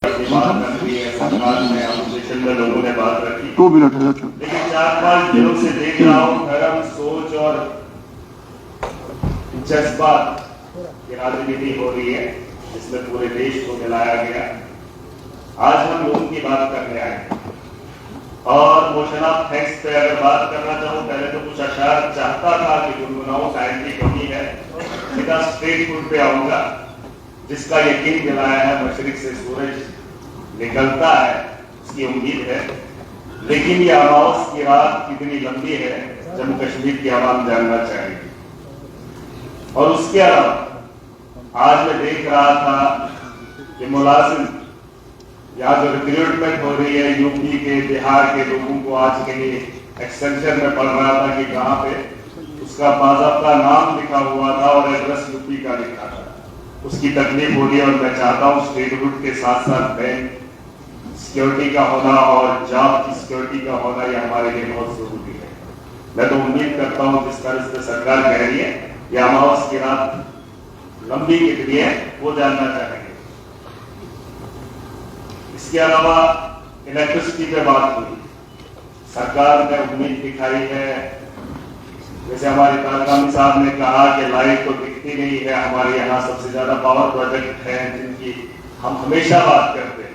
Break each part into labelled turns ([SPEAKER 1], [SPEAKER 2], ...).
[SPEAKER 1] बात करती है सरकार में, अपोजिशन में लोगों ने बात रखी।
[SPEAKER 2] 2 मिनट है।
[SPEAKER 1] लेकिन 4-5 दिनों से देख रहा हूँ धर्म, सोच और जज्बात की राजनीति हो रही है, जिसमें पूरे देश को मिलाया गया। आज हम लोगों की बात करने आए और मोशन ऑफ थैंक्स पे अगर बात करना चाहूँ, पहले तो कुछ अशार चाहता था कि गुनगुनाऊं, टाइम की कमी है, सीधा स्ट्रेट फुट पे आऊंगा। जिसका यकीन दिलाया है मशरिक से सूरज निकलता है, उसकी उम्मीद है। लेकिन ये अमावस की रात कितनी लंबी है, जम्मू कश्मीर की आवाम जानना चाहेगी। और उसके अलावा आज मैं देख रहा था कि मुलाजिम यहाँ जो रिक्रूटमेंट हो रही है यूपी के, बिहार के लोगों को, आज के लिए एक्सटेंशन में पढ़ रहा था कि कहाँ पे उसका बाज़ाब्ता नाम लिखा हुआ था और एड्रेस यूपी का लिखा था। उसकी तकलीफ हो रही है और मैं चाहता हूँ स्टेट हुड के साथ साथ बैंक सिक्योरिटी का होना और जॉब की सिक्योरिटी का होना, यह हमारे लिए बहुत जरूरी है। मैं तो उम्मीद करता हूँ जिस तरह से सरकार कह रही है यह अमावस की रात लंबी कितनी है वो जानना चाहेंगे। इसके अलावा इलेक्ट्रिसिटी पे बात हुई, सरकार ने उम्मीद दिखाई है, जैसे हमारे तारकामी साहब ने कहा कि लाइट तो दिखती नहीं है। हमारे यहाँ सबसे ज्यादा पावर प्रोजेक्ट हैं जिनकी हम हमेशा बात करते हैं।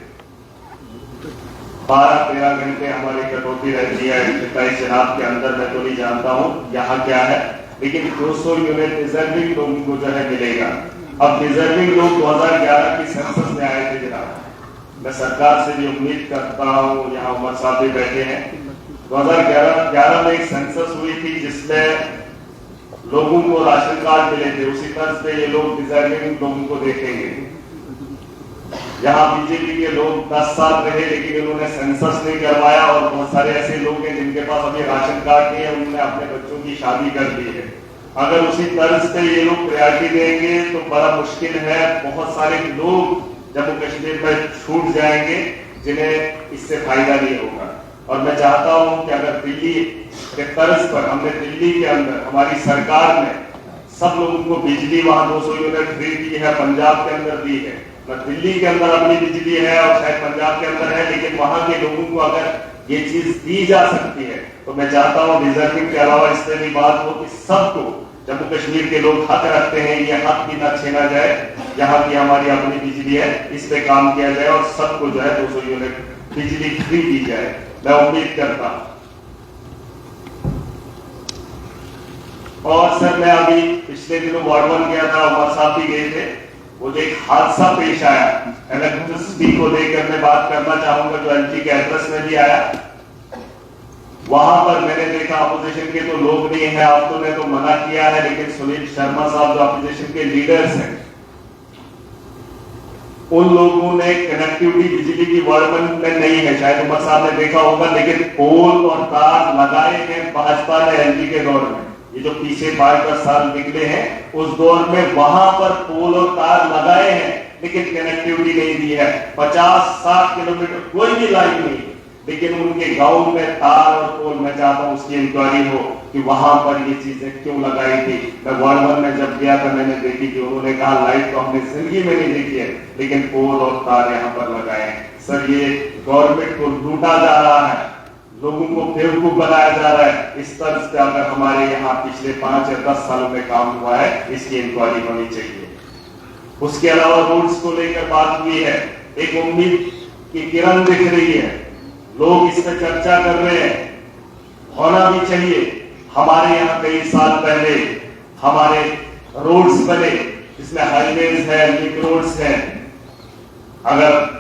[SPEAKER 1] 12-13 घंटे हमारी कटौती रहती है 27 जनाब के अंदर। मैं तो नहीं जानता हूँ यहाँ क्या है, लेकिन 200 यूनिट डिजर्विंग लोगों को जो है मिलेगा। अब डिजर्विंग लोग 2011 की सेंसस में आए थे जनाब। मैं सरकार से भी उम्मीद करता हूँ, यहाँ उमर साहब भी बैठे हैं, 2011 में एक सेंसस हुई थी जिसमें लोगों को राशन कार्ड मिले थे। उसी तर्ज पे ये लोग डिजर्विंग लोगों को देखेंगे। यहाँ बीजेपी के लोग 10 साल रहे लेकिन इन्होंने सेंसस नहीं करवाया और बहुत सारे ऐसे लोग हैं जिनके पास अभी राशन कार्ड नहीं है, उन्होंने अपने बच्चों की शादी कर दी है। अगर उसी तर्ज पे ये लोग प्रायोरिटी देंगे तो बड़ा मुश्किल है। बहुत सारे लोग जम्मू कश्मीर में छूट जाएंगे जिन्हें इससे फायदा नहीं होगा। और मैं चाहता हूं कि अगर दिल्ली के तर्ज पर हमने दिल्ली के अंदर हमारी सरकार ने सब लोगों को बिजली वहां 200 यूनिट फ्री दी है, पंजाब के अंदर दी है, दिल्ली के अंदर अपनी बिजली है और शायद पंजाब के अंदर है, लेकिन वहां के लोगों को अगर ये चीज दी जा सकती है तो मैं चाहता हूं रिजर्विंग के अलावा इस पर भी बात हो कि सबको, जम्मू कश्मीर के लोग हक रखते हैं, ये हक भी न छीना जाए। यहाँ की हमारी अपनी बिजली है, इस पे काम किया जाए और सबको जो है 200 यूनिट बिजली फ्री दी जाए। मैं उम्मीद करता हूं। और सर मैं अभी पिछले दिनों वार्ड 1 गया था, उमर साहब भी गए थे। वो जो एक हादसा पेश आया इलेक्ट्रिसिटी को लेकर मैं बात करना चाहूंगा, जो एलजी के एड्रेस में भी आया। वहां पर मैंने देखा अपोजिशन के तो लोग नहीं है, अब तो ने तो मना किया है, लेकिन सुनील शर्मा साहब जो अपोजिशन के लीडर्स हैं, उन लोगों ने कनेक्टिविटी बिजली की वार्ड 1 में नहीं है, शायद उमर साहब ने देखा होगा, लेकिन पोल और तार लगाए हैं भाजपा ने एलजी के दौर में। ये जो पीछे 5-10 साल निकले हैं उस दौर में वहां पर पोल और तार लगाए हैं, लेकिन कनेक्टिविटी नहीं दी है। 50-60 किलोमीटर कोई भी लाइन नहीं, लेकिन उनके गांव में तार और पोल, मैं चाहता हूं उसकी इंक्वायरी हो कि वहां पर ये चीजें क्यों लगाई थी। मैं वार्ड 1 में जब गया था मैंने देखी कि उन्होंने कहा लाइट तो हमने जिंदगी में नहीं देखी है, लेकिन पोल और तार यहाँ पर लगाए हैं। सर ये गवर्नमेंट को लूटा जा रहा है, लोगों को बेवकूफ बनाया जा रहा है। इस तर्ज पे अगर हमारे यहाँ पिछले 5 या 10 सालों में काम हुआ है, इसकी इंक्वायरी होनी चाहिए। उसके अलावा रोड्स को लेकर बात हुई है, एक उम्मीद की किरण दिख रही है, लोग इस पर चर्चा कर रहे हैं, होना भी चाहिए। हमारे यहाँ कई साल पहले हमारे रोड्स बने जिसमें हाईवेज है, लिंक रोड्स है। अगर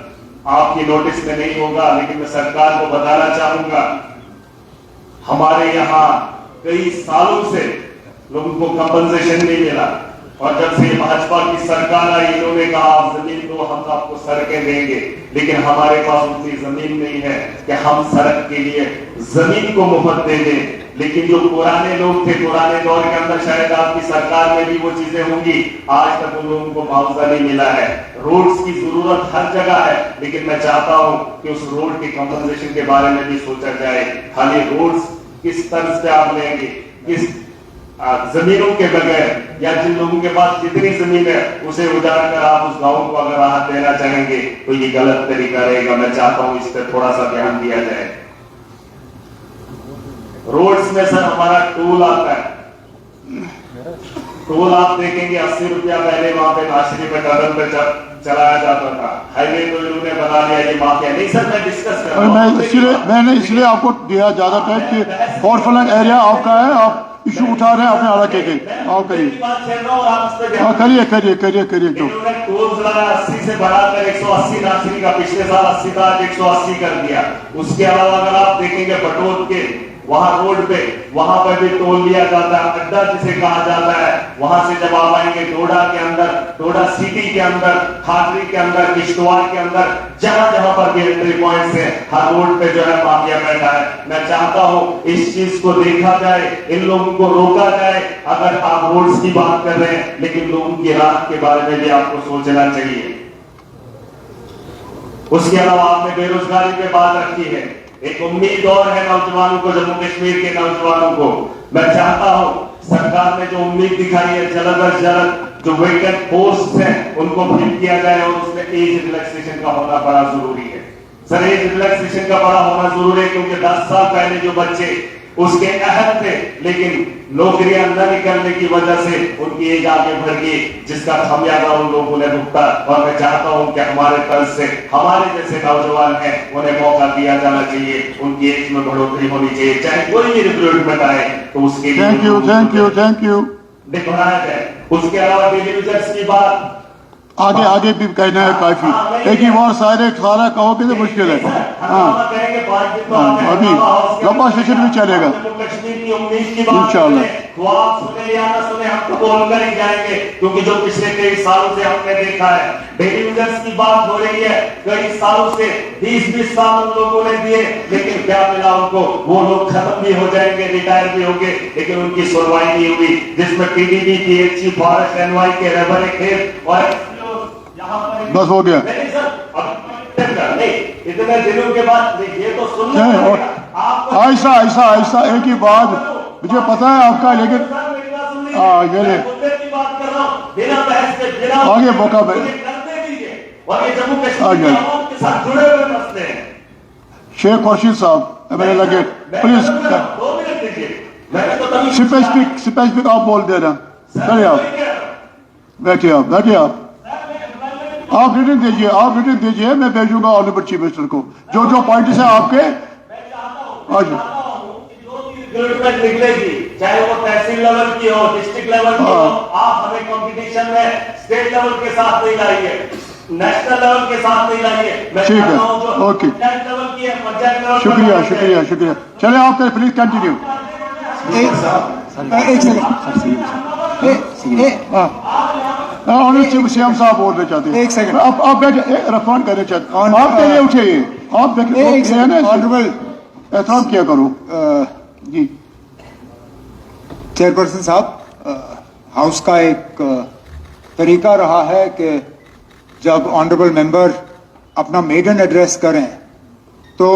[SPEAKER 1] आपकी नोटिस में नहीं होगा, लेकिन मैं सरकार को बताना चाहूंगा, हमारे यहाँ कई सालों से लोगों को कंपनसेशन नहीं मिला और जब से भाजपा की सरकार आई इन्होंने कहा आप जमीन दो, हम आपको सड़कें देंगे, लेकिन हमारे पास उतनी जमीन नहीं है कि हम सड़क के लिए जमीन को मुफ्त दे दें। लेकिन जो पुराने लोग थे पुराने दौर के अंदर, शायद आपकी सरकार में भी वो चीजें होंगी, आज तक उन लोगों को मुआवजा नहीं मिला है। रोड्स की जरूरत हर जगह है, लेकिन मैं चाहता हूं कि उस रोड की कंपनसेशन के बारे में भी सोचा जाए। खाली रोड्स किस तर्ज पे आप लेंगे, किस जमीनों के बगैर या जिन लोगों के पास जितनी जमीन है उसे उजाड़ कर आप उस गांव को अगर राहत देना चाहेंगे तो ये गलत तरीका रहेगा। मैं चाहता हूं इस पर थोड़ा सा ध्यान दिया जाए। रोड्स में सर हमारा टोल आता है, टोल आप देखेंगे 80 रुपया पहले वहां पे नाशरी में टर्नल पे चलाया जाता था। हाईवे तो इन्होंने बना लिया, ये माफिया नहीं सर। मैं डिस्कस कर रहा हूं,
[SPEAKER 2] मैंने इसलिए आपको दिया ज्यादा टाइम कि फॉरफ्लंग एरिया आपका है, आप इशू उठा रहे हैं अपने इलाके के। आप करिए करिए करिए करिए करिए।
[SPEAKER 1] इन्होंने टोल लगाया 80 से बढ़ाकर 180 नाशरी का, पिछले साल 80 था, 180 कर दिया। उसके अलावा अगर आप देखेंगे बटोर के वहां रोड पे वहां पर भी टोल लिया जाता है। अड्डा जिसे कहा जाता है, वहां से जब आप आएंगे डोडा के अंदर, डोडा सिटी के अंदर, खाटरी के अंदर, किश्तवाड़ के अंदर, जहां जहां पर भी एंट्री पॉइंट्स है, हर रोड पे जो है माफिया बैठा है। मैं चाहता हूं इस चीज को देखा जाए, इन लोगों को रोका जाए। अगर आप रोड्स की बात कर रहे हैं, लेकिन लोगों की राहत के बारे में भी आपको सोचना चाहिए। उसके अलावा आपने बेरोजगारी पे बात रखी है। एक उम्मीद और है नौजवानों को, जम्मू कश्मीर के नौजवानों को। मैं चाहता हूं सरकार ने जो उम्मीद दिखाई है, जल्द अज जल्द जो वेकेंट पोस्ट है उनको फिल किया जाए और उसमें एज रिलैक्सेशन का होना बड़ा जरूरी है। सर एज रिलैक्सेशन का बड़ा होना जरूरी है, क्योंकि 10 साल पहले जो बच्चे उसके अहल थे, लेकिन नौकरियां न निकलने की वजह से उनकी एज आगे बढ़ गई, जिसका खमियाजा उन लोगों ने भुगता। और मैं चाहता हूं कि हमारे तर्ज से हमारे जैसे नौजवान हैं, उन्हें मौका दिया जाना चाहिए, उनकी एज में बढ़ोतरी होनी चाहिए, चाहे कोई भी रिक्रूटमेंट आए तो उसके लिए
[SPEAKER 2] थैंक यू
[SPEAKER 1] दिखाया जाए। उसके अलावा डिलीवरीज की बात
[SPEAKER 2] आगे भी कहना है काफी, एक ही बार सारा कहोगे तो मुश्किल है। हाँ अभी लंबा सेशन भी चलेगा इंशाल्लाह।
[SPEAKER 1] तो आप सुने या ना सुने, हम तो बोल कर ही जाएंगे, क्योंकि जो पिछले कई सालों से हमने देखा है, डेली यूजर्स की बात हो रही है। कई सालों से 20-20 साल उन लोगों ने दिए, लेकिन क्या मिला उनको? वो लोग खत्म भी हो जाएंगे, रिटायर भी होंगे, लेकिन उनकी सुनवाई नहीं हुई। जिसमें पीडीडी, पीएचई, फॉरेस्ट, एनवाई के रबर खेत और
[SPEAKER 2] बस हो गया।
[SPEAKER 1] नहीं सर, अब नहीं, इतने दिनों के बाद ये तो सुनना पड़ेगा।
[SPEAKER 2] ऐसा ऐसा ऐसा एक ही बात मुझे पता है आपका, लेकिन आगे मौका में शेख खुर्शीद साहब मेरे लगे, प्लीज स्पेसिफिक आप बोल दे रहे। चलिए आप बैठिए आप रिटर्न दीजिए, मैं भेजूंगा ऑनरेबल चीफ मिनिस्टर को जो पॉइंट्स है आपके। आज
[SPEAKER 1] निकलेगी, चाहे वो तहसील लेवल की हो, डिस्ट्रिक्ट लेवल की हो, आप हमें कंपटीशन में स्टेट लेवल के साथ नहीं लाइए, नेशनल लेवल के साथ नहीं लाइए।
[SPEAKER 2] ठीक है, ओके,
[SPEAKER 1] लेवल की है, पंचायत लेवल।
[SPEAKER 2] शुक्रिया। चले आप प्लीज कंटिन्यू। एक सेकंड सीएम साहब बोल रहे चाहते हैं। एक सेकंड आप रेस्पॉन्ड करने चाहते हैं, आप पहले उठिए, आप ऑनरेबल एहतराम किया करो। जी
[SPEAKER 3] चेयरपर्सन साहब, हाउस का एक तरीका रहा है कि जब ऑनरेबल मेंबर अपना मेडन एड्रेस करें तो